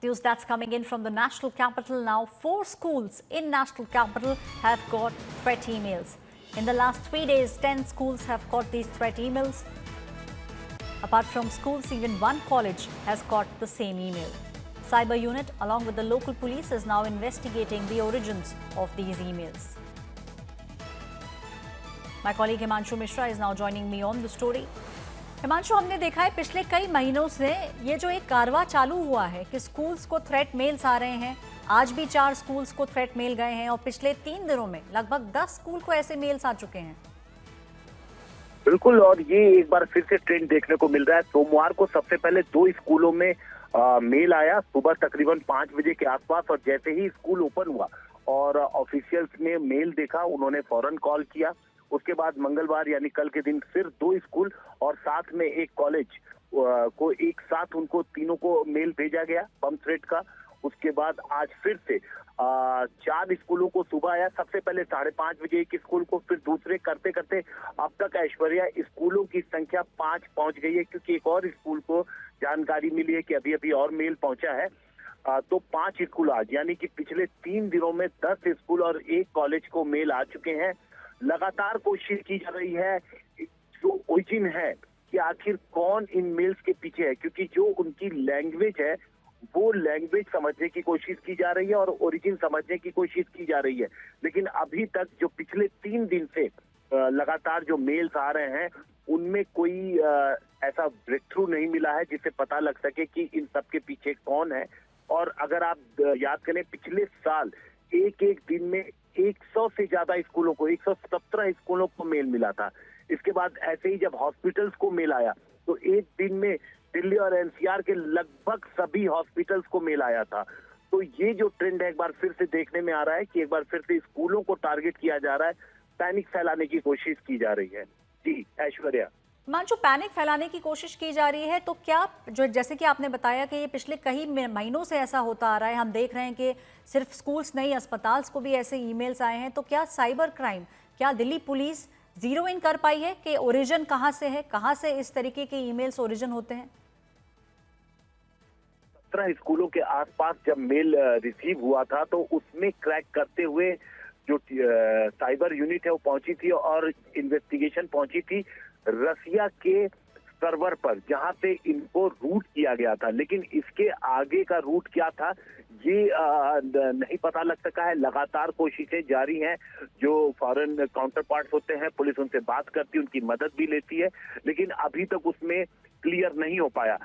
News that's coming in from the national capital now. 4 schools in national capital have got threat emails. In the last 3 days, 10 schools have got these threat emails. Apart from schools, even one college has got the same email. Cyber unit, along with the local police, is now investigating the origins of these emails. My colleague Himanshu Mishra is now joining me on the story. Himanshu, हमने देखा है पिछले कई महीनों से ये जो एक कारवां चालू हुआ है कि स्कूल्स को थ्रेट मेल्स आ रहे हैं। आज भी 4 स्कूल्स को थ्रेट मेल गए हैं और पिछले 3 दिनों में लगभग 10 स्कूल को ऐसे मेल्स आ चुके हैं। बिल्कुल, और ये एक बार फिर से ट्रेंड देखने को मिल रहा है। सोमवार को सबसे पहले 2 स्कूलों में मेल आया सुबह तकरीबन 5 बजे के आसपास, और जैसे ही स्कूल ओपन हुआ और ऑफिशियल्स ने मेल देखा, उन्होंने फौरन कॉल किया। उसके बाद मंगलवार यानी कल के दिन फिर 2 स्कूल और साथ में एक कॉलेज को एक साथ उनको तीनों को मेल भेजा गया बम थ्रेट का। उसके बाद आज फिर से 4 स्कूलों को सुबह आया। सबसे पहले 5:30 बजे एक स्कूल को, फिर दूसरे, करते करते अब तक ऐश्वर्या स्कूलों की संख्या 5 पहुंच गई है, क्योंकि एक और स्कूल को जानकारी मिली है कि अभी अभी और मेल पहुंचा है। तो 5 स्कूल आज, यानी कि पिछले 3 दिनों में 10 स्कूल और एक कॉलेज को मेल आ चुके हैं। लगातार कोशिश की जा रही है जो ओरिजिन है कि आखिर कौन इन मेल्स के पीछे है, क्योंकि जो उनकी लैंग्वेज है वो लैंग्वेज समझने की कोशिश की जा रही है और ओरिजिन समझने की कोशिश की जा रही है। लेकिन अभी तक जो पिछले 3 दिन से लगातार जो मेल्स आ रहे हैं, उनमें कोई ऐसा ब्रेक थ्रू नहीं मिला है जिससे पता लग सके कि इन सब के पीछे कौन है। और अगर आप याद करें, पिछले साल एक दिन में 100 से ज्यादा स्कूलों को, 117 स्कूलों को मेल मिला था। इसके बाद ऐसे ही जब हॉस्पिटल्स को मेल आया तो एक दिन में दिल्ली और एनसीआर के लगभग सभी हॉस्पिटल्स को मेल आया था। तो ये जो ट्रेंड है एक बार फिर से देखने में आ रहा है कि एक बार फिर से स्कूलों को टारगेट किया जा रहा है, पैनिक फैलाने की कोशिश की जा रही है। जी ऐश्वर्या। हिमांशु, पैनिक फैलाने की कोशिश की जा रही है तो क्या, जो जैसे कि आपने बताया कि ये पिछले कई महीनों से ऐसा होता आ रहा है, हम देख रहे हैं कि सिर्फ स्कूल्स नहीं, अस्पताल को भी ऐसे ईमेल्स आए हैं, तो क्या साइबर क्राइम, क्या दिल्ली पुलिस जीरो इन कर पाई है कि ओरिजिन कहां से है, कहां से इस तरीके के ईमेल्स ओरिजिन होते हैं? 17 स्कूलों के आसपास जब मेल रिसीव हुआ था तो उसमें क्रैक करते हुए जो साइबर यूनिट है वो पहुंची थी और इन्वेस्टिगेशन पहुंची थी रसिया के सर्वर पर, जहां से इनको रूट किया गया था। लेकिन इसके आगे का रूट क्या था ये नहीं पता लग सका है। लगातार कोशिशें जारी हैं। जो फॉरेन काउंटर पार्ट्स होते हैं, पुलिस उनसे बात करती है, उनकी मदद भी लेती है, लेकिन अभी तक उसमें क्लियर नहीं हो पाया।